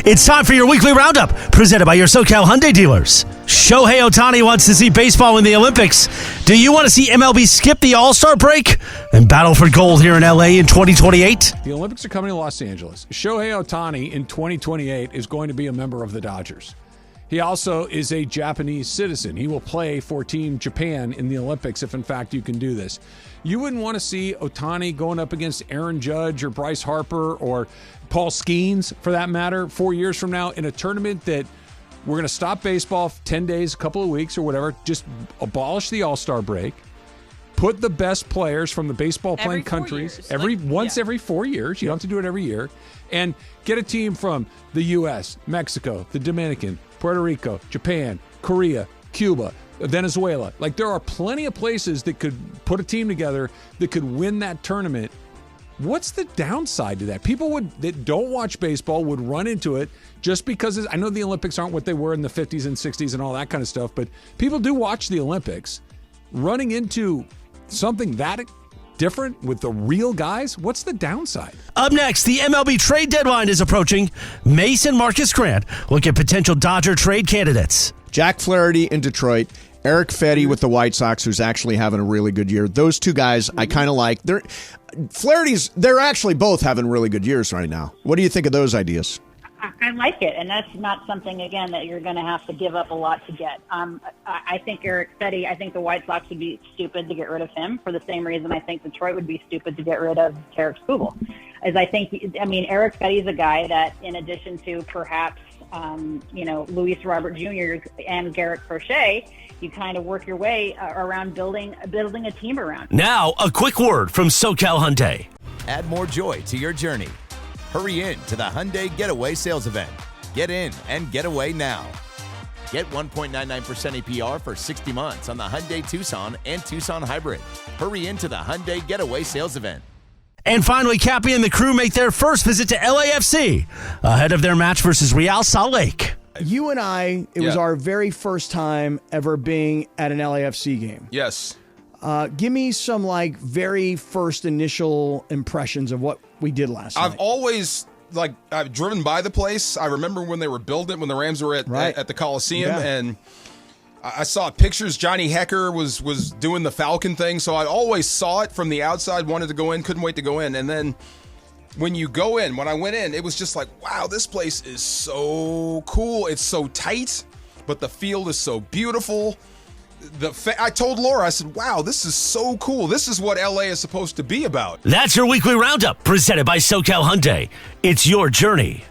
It's time for your weekly roundup, presented by your SoCal Hyundai dealers. Shohei Ohtani wants to see baseball in the Olympics. Do you want to see MLB skip the All-Star break and battle for gold here in LA in 2028? The Olympics are coming to Los Angeles. Shohei Ohtani in 2028 is going to be a member of the Dodgers. He also is a Japanese citizen. He will play for Team Japan in the Olympics if, in fact, you can do this. You wouldn't want to see Ohtani going up against Aaron Judge or Bryce Harper or Paul Skeens, for that matter, 4 years from now in a tournament that we're going to stop baseball 10 days, a couple of weeks or whatever, just abolish the All-Star break, put the best players from the baseball-playing countries every 4 years. You don't have to do it every year. And get a team from the U.S., Mexico, the Dominican, Puerto Rico, Japan, Korea, Cuba, Venezuela. Like, there are plenty of places that could put a team together that could win that tournament. What's the downside to that? People that don't watch baseball would run into it just because I know the Olympics aren't what they were in the 50s and 60s and all that kind of stuff, but people do watch the Olympics. Running into something that different with the real guys, what's the downside? Up next, the MLB trade deadline is approaching. Mason Marcus Grant look at potential Dodger trade candidates. Jack Flaherty in Detroit, Eric Fetty with the White Sox, who's actually having a really good year. Those two guys I kind of like. They're actually both having really good years right now. What do you think of those ideas? I like it, and that's not something, again, that you're going to have to give up a lot to get. I think Eric Fetty, I think the White Sox would be stupid to get rid of him for the same reason I think Detroit would be stupid to get rid of Tarek Skubal. Eric Fetty is a guy that, in addition to perhaps, Luis Robert Jr. and Garrett Crochet, you kind of work your way around building a team around. Now, a quick word from SoCal Hyundai. Add more joy to your journey. Hurry in to the Hyundai Getaway Sales Event. Get in and get away now. Get 1.99% APR for 60 months on the Hyundai Tucson and Tucson Hybrid. Hurry into the Hyundai Getaway Sales Event. And finally, Cappy and the crew make their first visit to LAFC ahead of their match versus Real Salt Lake. You and I, it was our very first time ever being at an LAFC game. Yes. Give me some very first initial impressions of what we did last night. I've always I've driven by the place. I remember when they were building it, when the Rams were at the Coliseum, and I saw pictures. Johnny Hecker was doing the Falcon thing, so I always saw it from the outside, wanted to go in, couldn't wait to go in. And then when I went in, it was just like, wow, this place is so cool. It's so tight, but the field is so beautiful. I told Laura, I said, wow, this is so cool. This is what LA is supposed to be about. That's your weekly roundup, presented by SoCal Hyundai. It's your journey.